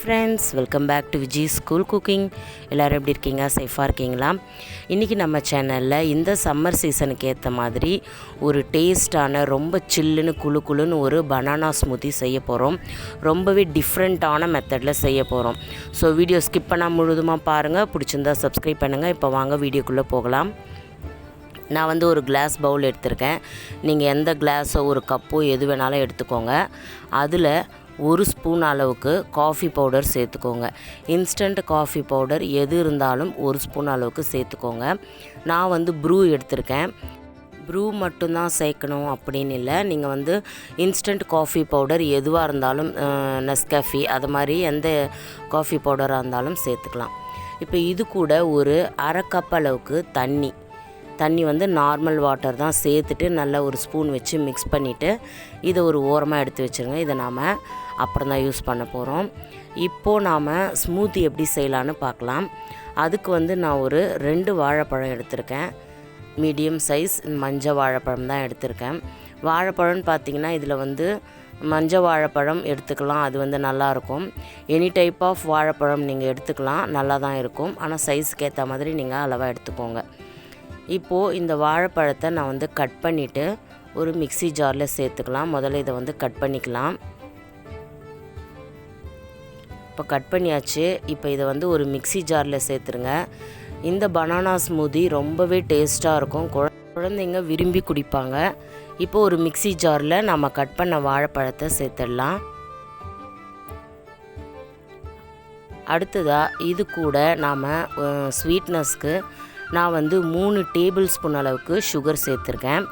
friends, welcome back to Vijis School Cooking. எல்லாரும் எப்படி இருக்கீங்க? சேஃபாக இருக்கீங்களா? இன்றைக்கி நம்ம சேனலில் இந்த சம்மர் சீசனுக்கு ஏற்ற மாதிரி ஒரு டேஸ்டான ரொம்ப சில்லுன்னு குளுன்னு ஒரு பனானா ஸ்மூத்தி செய்ய போகிறோம். ரொம்பவே டிஃப்ரெண்ட்டான மெத்தடில் செய்ய போகிறோம். ஸோ வீடியோ ஸ்கிப் பண்ணால் முழுதுமாக பாருங்கள். பிடிச்சிருந்தா சப்ஸ்கிரைப் பண்ணுங்கள். இப்போ வாங்க வீடியோக்குள்ளே போகலாம். நான் ஒரு கிளாஸ் பவுல் எடுத்திருக்கேன். நீங்கள் எந்த கிளாஸோ ஒரு கப்போ எது வேணாலும் எடுத்துக்கோங்க. அதில் ஒரு ஸ்பூன் அளவுக்கு காஃபி பவுடர் சேர்த்துக்கோங்க. இன்ஸ்டன்ட் காஃபி பவுடர் எது இருந்தாலும் ஒரு ஸ்பூன் அளவுக்கு சேர்த்துக்கோங்க. நான் ப்ரூ எடுத்திருக்கேன். ப்ரூ மட்டும்தான் சேர்க்கணும் அப்படின்னு இல்லை. நீங்கள் இன்ஸ்டன்ட் காஃபி பவுடர் எதுவாக இருந்தாலும் நெஸ்கஃபி அது மாதிரி எந்த காஃபி பவுடராக இருந்தாலும் சேர்த்துக்கலாம். இப்போ இது கூட ஒரு அரை கப் அளவுக்கு தண்ணி நார்மல் வாட்டர் தான் சேர்த்துட்டு நல்லா ஒரு ஸ்பூன் வச்சு மிக்ஸ் பண்ணிவிட்டு இதை ஒரு ஓரமாக எடுத்து வச்சுருங்க. இதை நாம் அப்புறம் தான் யூஸ் பண்ண போகிறோம். இப்போது நாம் ஸ்மூத்தி எப்படி செய்யலான்னு பார்க்கலாம். அதுக்கு நான் ஒரு 2 வாழைப்பழம் எடுத்திருக்கேன். மீடியம் சைஸ் மஞ்சள் வாழைப்பழம் தான் எடுத்திருக்கேன். வாழைப்பழம்னு பார்த்திங்கன்னா இதில் மஞ்சள் வாழைப்பழம் எடுத்துக்கலாம். அது நல்லாயிருக்கும். எனி டைப் ஆஃப் வாழைப்பழம் நீங்கள் எடுத்துக்கலாம், நல்லா தான் இருக்கும். ஆனால் சைஸுக்கு ஏற்ற மாதிரி நீங்கள் அளவாக எடுத்துக்கோங்க. இப்போது இந்த வாழைப்பழத்தை நான் கட் பண்ணிவிட்டு ஒரு மிக்ஸி ஜாரில் சேர்த்துக்கலாம். முதல்ல இதை கட் பண்ணிக்கலாம். இப்போ கட் பண்ணியாச்சு. இப்போ இதை ஒரு மிக்ஸி ஜாரில் சேர்த்துருங்க. இந்த பனானா ஸ்மூதி ரொம்பவே டேஸ்ட்டாக இருக்கும். குழந்தைங்க விரும்பி குடிப்பாங்க. இப்போ ஒரு மிக்ஸி ஜாரில் நம்ம கட் பண்ண வாழைப்பழத்தை சேர்த்துடலாம். அடுத்ததாக இது கூட நாம் ஸ்வீட்னஸ்க்கு நான் 3 டேபிள் ஸ்பூன் அளவுக்கு சுகர் சேர்த்துருக்கேன்.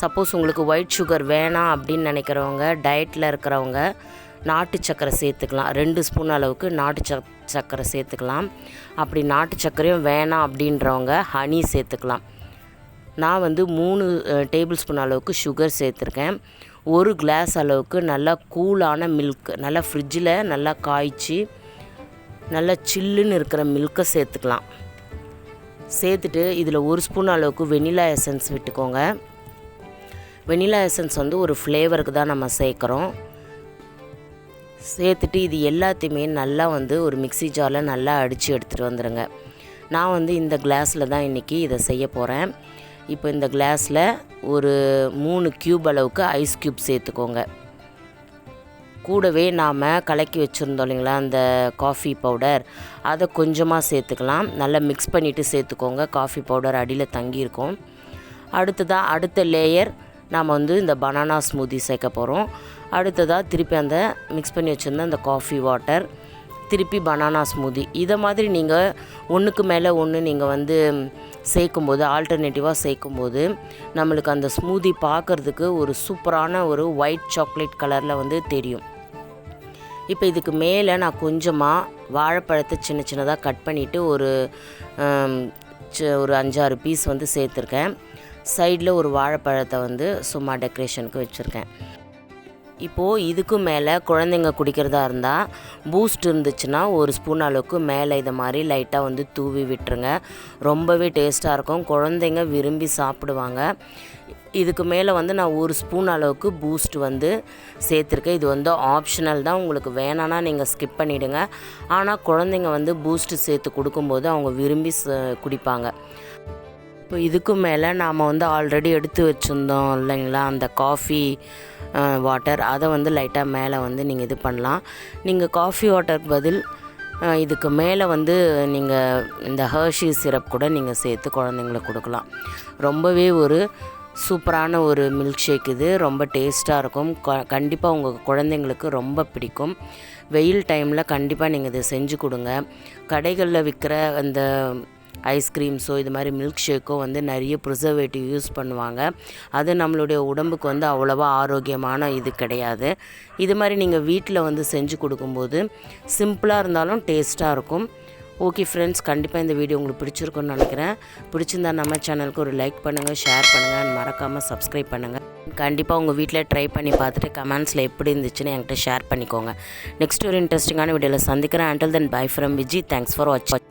சப்போஸ் உங்களுக்கு ஒயிட் சுகர் வேணாம் அப்படின்னு நினைக்கிறவங்க, டயட்டில் இருக்கிறவங்க நாட்டு சர்க்கரை சேர்த்துக்கலாம். 2 ஸ்பூன் அளவுக்கு நாட்டு சர்க்கரை சேர்த்துக்கலாம். அப்படி நாட்டு சர்க்கரையும் வேணாம் அப்படின்றவங்க ஹனி சேர்த்துக்கலாம். நான் 3 டேபிள் ஸ்பூன் அளவுக்கு சுகர் சேர்த்துருக்கேன். 1 கிளாஸ் அளவுக்கு நல்லா கூலான மில்க், நல்லா ஃப்ரிட்ஜில் நல்லா காய்ச்சி நல்லா சில்லுன்னு இருக்கிற மில்க்கை சேர்த்துக்கலாம். சேர்த்துட்டு இதில் 1 ஸ்பூன் அளவுக்கு வெனிலா எசன்ஸ் விட்டுக்கோங்க. வெனிலா எசன்ஸ் ஒரு ஃப்ளேவருக்கு தான் நம்ம சேர்க்குறோம். சேர்த்துட்டு இது எல்லாத்தையுமே நல்லா ஒரு மிக்ஸி ஜாரில் நல்லா அடித்து எடுத்துகிட்டு வந்துடுங்க. நான் இந்த கிளாஸில் தான் இன்றைக்கி இதை செய்ய போகிறேன். இப்போ இந்த கிளாஸில் ஒரு 3 க்யூப் அளவுக்கு ஐஸ் க்யூப் சேர்த்துக்கோங்க. கூடவே நாம் கலக்கி வச்சுருந்தோம் இல்லைங்களா அந்த காஃபி பவுடர், அதை கொஞ்சமாக சேர்த்துக்கலாம். நல்லா மிக்ஸ் பண்ணிவிட்டு சேர்த்துக்கோங்க. காஃபி பவுடர் அடியில் தங்கியிருக்கும். அடுத்த லேயர் நாம் இந்த பனானா ஸ்மூதி சேர்க்க போகிறோம். அடுத்ததாக திருப்பி அந்த மிக்ஸ் பண்ணி வச்சுருந்த அந்த காஃபி வாட்டர், திருப்பி பனானா ஸ்மூதி. இதை மாதிரி நீங்கள் ஒன்றுக்கு மேலே ஒன்று நீங்கள் சேர்க்கும்போது, ஆல்டர்னேட்டிவாக சேர்க்கும்போது நம்மளுக்கு அந்த ஸ்மூதி பார்க்குறதுக்கு ஒரு சூப்பரான ஒரு ஒயிட் சாக்லேட் கலரில் தெரியும். இப்போ இதுக்கு மேலே நான் கொஞ்சமாக வாழைப்பழத்தை சின்னதாக கட் பண்ணிவிட்டு ஒரு 5-6 பீஸ் சேர்த்துருக்கேன். சைடில் ஒரு வாழைப்பழத்தை சும்மா டெக்கரேஷனுக்கு வச்சுருக்கேன். இப்போது இதுக்கு மேலே குழந்தைங்க குடிக்கிறதா இருந்தால் பூஸ்ட் இருந்துச்சுன்னா 1 ஸ்பூன் அளவுக்கு மேலே இதை மாதிரி லைட்டாக தூவி விட்டுருங்க. ரொம்பவே டேஸ்ட்டாக இருக்கும். குழந்தைங்க விரும்பி சாப்பிடுவாங்க. இதுக்கு மேலே நான் 1 ஸ்பூன் அளவுக்கு பூஸ்ட் சேர்த்துருக்கேன். இது ஆப்ஷனல் தான். உங்களுக்கு வேணான்னா நீங்கள் ஸ்கிப் பண்ணிவிடுங்க. ஆனால் குழந்தைங்க பூஸ்ட் சேர்த்து கொடுக்கும்போது அவங்க விரும்பி குடிப்பாங்க. இப்போ இதுக்கு மேலே நாம் ஆல்ரெடி எடுத்து வச்சுருந்தோம் இல்லைங்களா அந்த காஃபி வாட்டர், அதை லைட்டாக மேலே நீங்கள் இது பண்ணலாம். நீங்கள் காஃபி வாட்டர் பதில் இதுக்கு மேலே நீங்கள் இந்த ஹர்ஷி சிரப் கூட நீங்கள் சேர்த்து குழந்தைங்களுக்கு கொடுக்கலாம். ரொம்பவே ஒரு சூப்பரான ஒரு மில்க் ஷேக் இது. ரொம்ப டேஸ்ட்டாக இருக்கும். கண்டிப்பாக உங்கள் குழந்தைங்களுக்கு ரொம்ப பிடிக்கும். வெயில் டைமில் கண்டிப்பாக நீங்கள் இதை செஞ்சு கொடுங்க. கடைகளில் விற்கிற அந்த ஐஸ்கிரீம்ஸோ இது மாதிரி மில்க் ஷேக்கோ நிறைய ப்ரிசர்வேட்டிவ் யூஸ் பண்ணுவாங்க. அது நம்மளுடைய உடம்புக்கு அவ்வளோவா ஆரோக்கியமான இது கிடையாது. இது மாதிரி நீங்கள் வீட்டில் செஞ்சு கொடுக்கும்போது சிம்பிளாக இருந்தாலும் டேஸ்ட்டாக இருக்கும். ஓகே ஃப்ரெண்ட்ஸ், கண்டிப்பாக இந்த வீடியோ உங்களுக்கு பிடிச்சிருக்குன்னு நினைக்கிறேன். பிடிச்சிருந்தா நம்ம சேனலுக்கு ஒரு லைக் பண்ணுங்கள், ஷேர் பண்ணுங்கள், மறக்காமல் சப்ஸ்கிரைப் பண்ணுங்கள். கண்டிப்பாக உங்கள் வீட்டில் ட்ரை பண்ணி பார்த்துட்டு கமெண்ட்ஸில் எப்படி இருந்துச்சுன்னு என்கிட்ட ஷேர் பண்ணிக்கோங்க. நெக்ஸ்ட் ஒரு இன்ட்ரெஸ்டிங்கான வீடியோவில் சந்திக்கிறேன். until then bye from Viji. Thanks for watching.